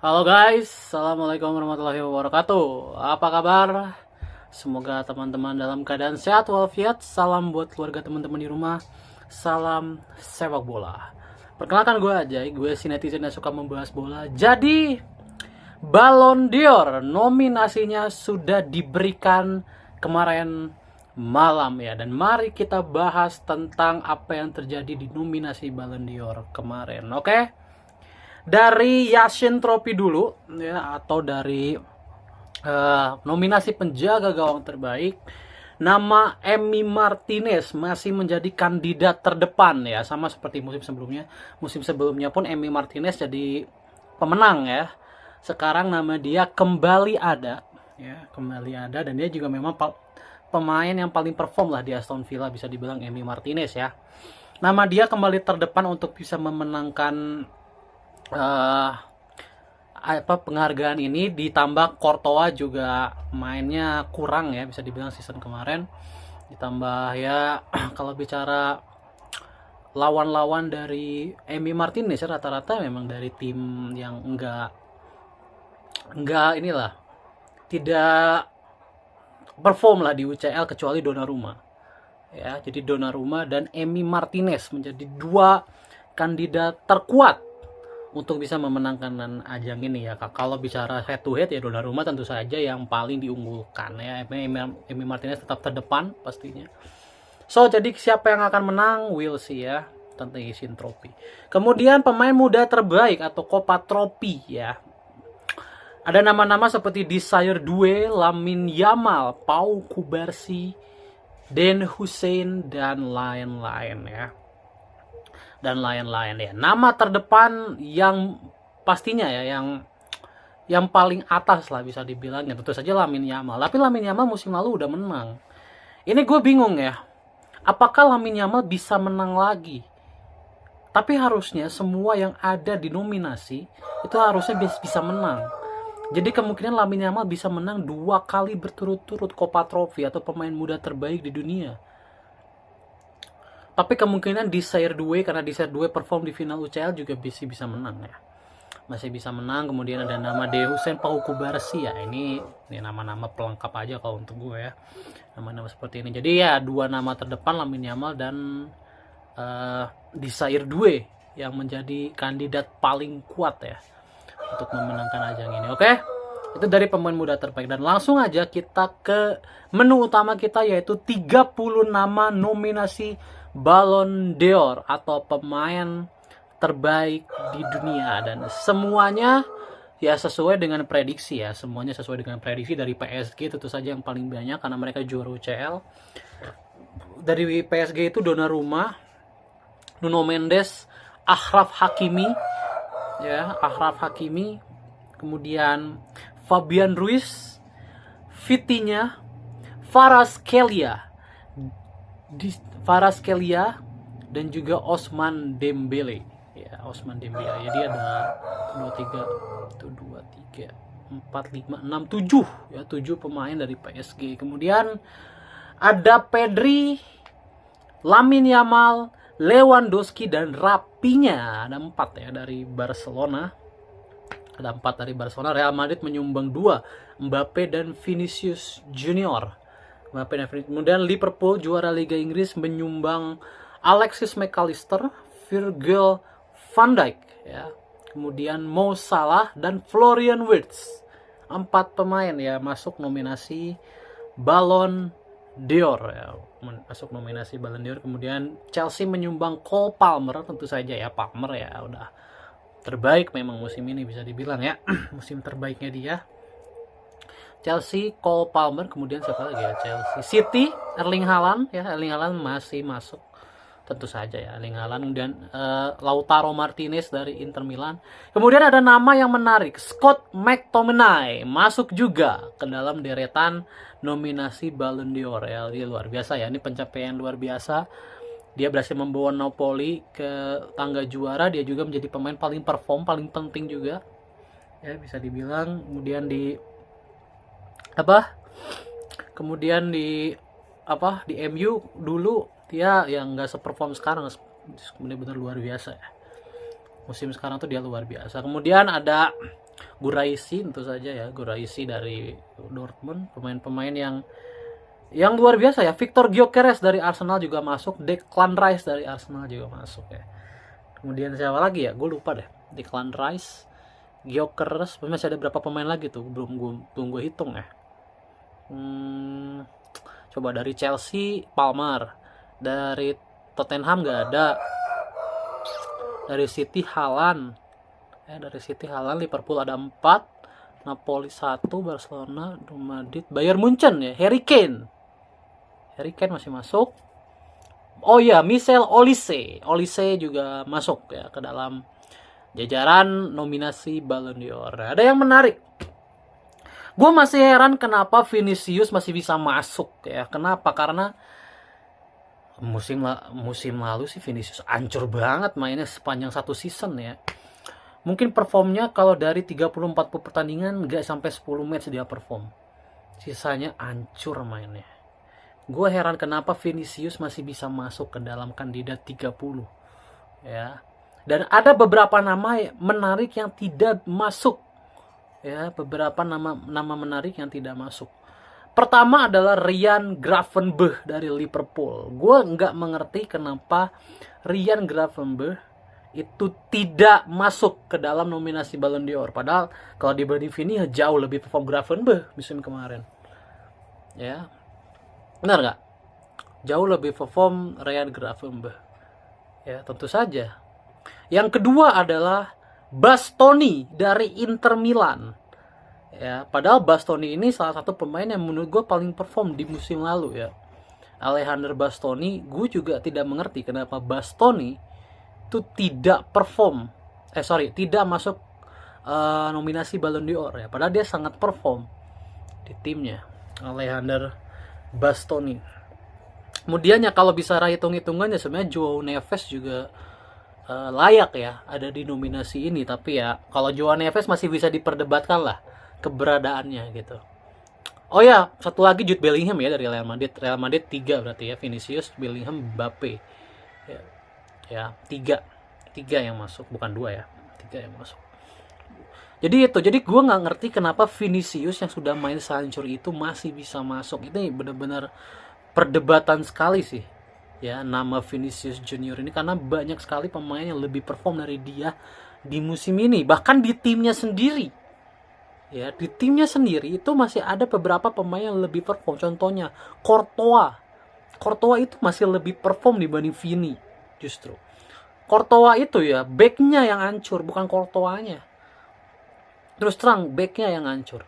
Halo guys, Assalamualaikum warahmatullahi wabarakatuh. Apa kabar? Semoga teman-teman dalam keadaan sehat walafiat. Salam buat keluarga teman-teman di rumah. Salam sepak bola. Perkenalkan gue Ajay, gue si netizen yang suka membahas bola. Jadi, Ballon d'Or nominasinya sudah diberikan kemarin malam ya. Dan mari kita bahas tentang apa yang terjadi di nominasi Ballon d'Or kemarin. Oke? Dari Yashin Trophy dulu ya, atau dari nominasi penjaga gawang terbaik, nama Emi Martinez masih menjadi kandidat terdepan ya, sama seperti musim sebelumnya. Musim sebelumnya pun Emi Martinez jadi pemenang ya. Sekarang nama dia kembali ada ya, kembali ada, dan dia juga memang pemain yang paling perform lah di Aston Villa, bisa dibilang Emi Martinez ya. Nama dia kembali terdepan untuk bisa memenangkan penghargaan ini, ditambah Courtois juga mainnya kurang ya, bisa dibilang season kemarin. Ditambah ya kalau bicara lawan-lawan dari Emi Martinez ya, rata-rata memang dari tim yang enggak inilah, tidak perform lah di UCL kecuali Donnarumma ya. Jadi Donnarumma dan Emi Martinez menjadi dua kandidat terkuat untuk bisa memenangkan ajang ini ya. Kalau bicara head to head ya, Donnarumma tentu saja yang paling diunggulkan ya. Emi Martinez tetap terdepan pastinya. So, jadi siapa yang akan menang, we'll see ya. Tentang Yashin Trophy. Kemudian pemain muda terbaik atau Copa Trophy ya. Ada nama-nama seperti Desire Doué, Lamine Yamal, Pau Kubarsi, Den Hussein, dan lain-lain ya. Nama terdepan yang pastinya ya, yang paling atas lah bisa dibilang ya, tentu saja Lamine Yamal. Tapi Lamine Yamal musim lalu udah menang. Ini gue bingung ya, apakah Lamine Yamal bisa menang lagi? Tapi harusnya semua yang ada di nominasi itu harusnya bisa menang. Jadi kemungkinan Lamine Yamal bisa menang 2 kali berturut-turut Copa Trophy atau pemain muda terbaik di dunia. Tapi kemungkinan Desire Doué, karena Desire Doué perform di final UCL, juga bisa menang ya. Masih bisa menang. Kemudian ada nama De Hussein, Pau Kubarsi ya. Ini nama-nama pelengkap aja kalau untuk gue ya. Nama-nama seperti ini. Jadi ya, 2 nama terdepan, Lamine Yamal dan Desire Doué, yang menjadi kandidat paling kuat ya untuk memenangkan ajang ini. Oke? Itu dari pemain muda terbaik. Dan langsung aja kita ke menu utama kita, yaitu 30 nama nominasi Ballon d'Or atau pemain terbaik di dunia. Dan semuanya ya sesuai dengan prediksi ya. Semuanya sesuai dengan prediksi. Dari PSG tentu saja yang paling banyak karena mereka juara UCL. Dari PSG itu Donnarumma, Nuno Mendes, Achraf Hakimi ya, kemudian Fabian Ruiz, Vitinha, Kvaratskhelia, dan juga Ousmane Dembele ya. Jadi ada 7 ya, 7 pemain dari PSG. Kemudian ada Pedri, Lamine Yamal, Lewandowski, dan Raphinha. Ada 4 ya dari Barcelona. Real Madrid menyumbang 2, Mbappe dan Vinicius Junior. Kemudian Liverpool juara Liga Inggris menyumbang Alexis McAllister, Virgil van Dijk ya. Kemudian Mo Salah dan Florian Wirtz. 4 pemain ya masuk nominasi Ballon d'Or ya. Kemudian Chelsea menyumbang Cole Palmer, tentu saja ya, Palmer ya udah terbaik memang musim ini, bisa dibilang ya. Musim terbaiknya dia Chelsea, Cole Palmer. Kemudian siapa lagi ya? Chelsea, City, Erling Haaland ya. Erling Haaland masih masuk tentu saja ya, Erling Haaland. Dan Lautaro Martinez dari Inter Milan. Kemudian ada nama yang menarik, Scott McTominay masuk juga ke dalam deretan nominasi Ballon d'Or ya. Dia luar biasa ya, ini pencapaian luar biasa. Dia berhasil membawa Napoli ke tangga juara. Dia juga menjadi pemain paling perform, paling penting juga ya, bisa dibilang. Kemudian di MU dulu dia yang nggak seperform sekarang, benar-benar luar biasa ya. Musim sekarang tuh dia luar biasa. Kemudian ada Guraisi tentu saja ya, Guraisi dari Dortmund, pemain-pemain yang luar biasa ya. Victor Gyökeres dari Arsenal juga masuk, Declan Rice dari Arsenal juga masuk ya. Kemudian siapa lagi ya, gue lupa deh. Declan Rice, Gyökeres, masih ada berapa pemain lagi tuh, belum gue hitung ya. Coba dari Chelsea Palmer, dari Tottenham nggak ada, dari City Haaland, Liverpool ada 4, Napoli 1, Barcelona, Madrid, Bayern Munchen ya, Harry Kane masih masuk. Oh ya, Michel Olise juga masuk ya ke dalam jajaran nominasi Ballon d'Or. Ada yang menarik, gue masih heran kenapa Vinicius masih bisa masuk ya. Kenapa? Karena musim lalu sih Vinicius hancur banget mainnya sepanjang satu season ya. Mungkin performnya kalau dari 30-40 pertandingan nggak sampai 10 match dia perform. Sisanya hancur mainnya. Gue heran kenapa Vinicius masih bisa masuk ke dalam kandidat 30 ya. Dan ada beberapa nama menarik yang tidak masuk. Ya, beberapa nama menarik yang tidak masuk. Pertama adalah Ryan Gravenberch dari Liverpool. Gue nggak mengerti kenapa Ryan Gravenberch itu tidak masuk ke dalam nominasi Ballon d'Or. Padahal kalau dibanding Vini jauh lebih perform Gravenberch musim kemarin. Ya, benar nggak? Jauh lebih perform Ryan Gravenberch. Ya, tentu saja. Yang kedua adalah Bastoni dari Inter Milan. Ya, padahal Bastoni ini salah satu pemain yang menurut gue paling perform di musim lalu ya. Alejandro Bastoni, gue juga tidak mengerti kenapa Bastoni itu tidak masuk nominasi Ballon d'Or ya. Padahal dia sangat perform di timnya, Alejandro Bastoni. Kemudian ya kalau bisa hitung-hitungannya sebenarnya Joao Neves juga layak ya ada di nominasi ini, tapi ya kalau Joao Neves masih bisa diperdebatkan lah keberadaannya gitu. Oh ya, satu lagi Jude Bellingham ya dari Real Madrid 3 berarti ya, Vinicius, Bellingham, Mbappe ya 3 yang masuk, bukan 2 ya, 3 yang masuk. Jadi gue nggak ngerti kenapa Vinicius yang sudah main sehancur itu masih bisa masuk. Ini benar-benar perdebatan sekali sih ya nama Vinicius Junior ini, karena banyak sekali pemain yang lebih perform dari dia di musim ini. Bahkan di timnya sendiri ya, di timnya sendiri itu masih ada beberapa pemain yang lebih perform. Contohnya Courtois itu masih lebih perform dibanding Vini. Justru Courtois itu ya backnya yang hancur, bukan Courtoisnya. Terus terang backnya yang hancur.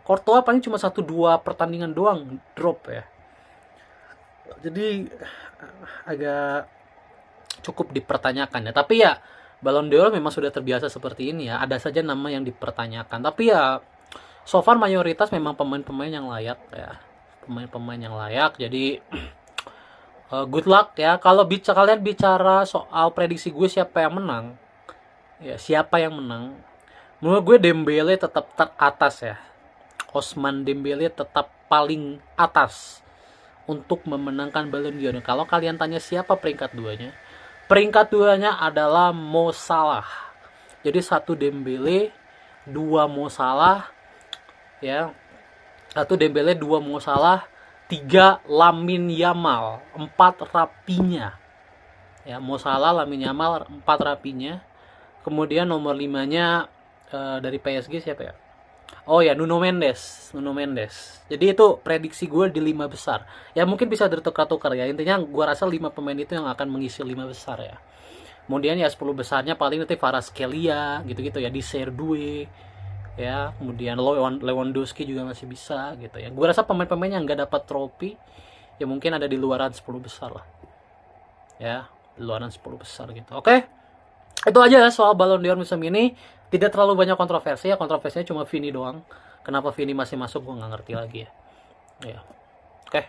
Courtois paling cuma 1-2 pertandingan doang drop ya. Jadi agak cukup dipertanyakan ya. Tapi ya Ballon d'Or memang sudah terbiasa seperti ini ya. Ada saja nama yang dipertanyakan. Tapi ya so far mayoritas memang pemain-pemain yang layak ya. Pemain-pemain yang layak. Jadi good luck ya. Kalau kalian bicara soal prediksi gue siapa yang menang. Ya, siapa yang menang? Menurut gue Dembele tetap teratas ya. Ousmane Dembele tetap paling atas untuk memenangkan Ballon d'Or. Kalau kalian tanya siapa peringkat 2-nya, peringkat 2-nya adalah Mo Salah. Jadi 1 Dembele, 2 Mo Salah ya. 1 Dembele, 2 Mo Salah, 3 Lamine Yamal, 4 Rapinya. Ya, Mo Salah, Lamine Yamal, 4 Rapinya. Kemudian nomor 5-nya dari PSG siapa ya? Oh ya, Nuno Mendes. Jadi itu prediksi gue di 5 besar. Ya mungkin bisa ditukar-tukar ya. Intinya gue rasa 5 pemain itu yang akan mengisi 5 besar ya. Kemudian ya 10 besarnya paling nanti Kvaratskhelia gitu-gitu ya, di Serdue ya. Kemudian Lewandowski juga masih bisa gitu ya. Gue rasa pemain-pemain yang nggak dapat trofi ya mungkin ada di luaran 10 besar lah. Ya, di luaran 10 besar gitu. Oke. Itu aja ya soal Ballon d'Or musim ini. Tidak terlalu banyak kontroversi ya, kontroversinya cuma Vini doang. Kenapa Vini masih masuk gue nggak ngerti lagi ya. Ya. Oke.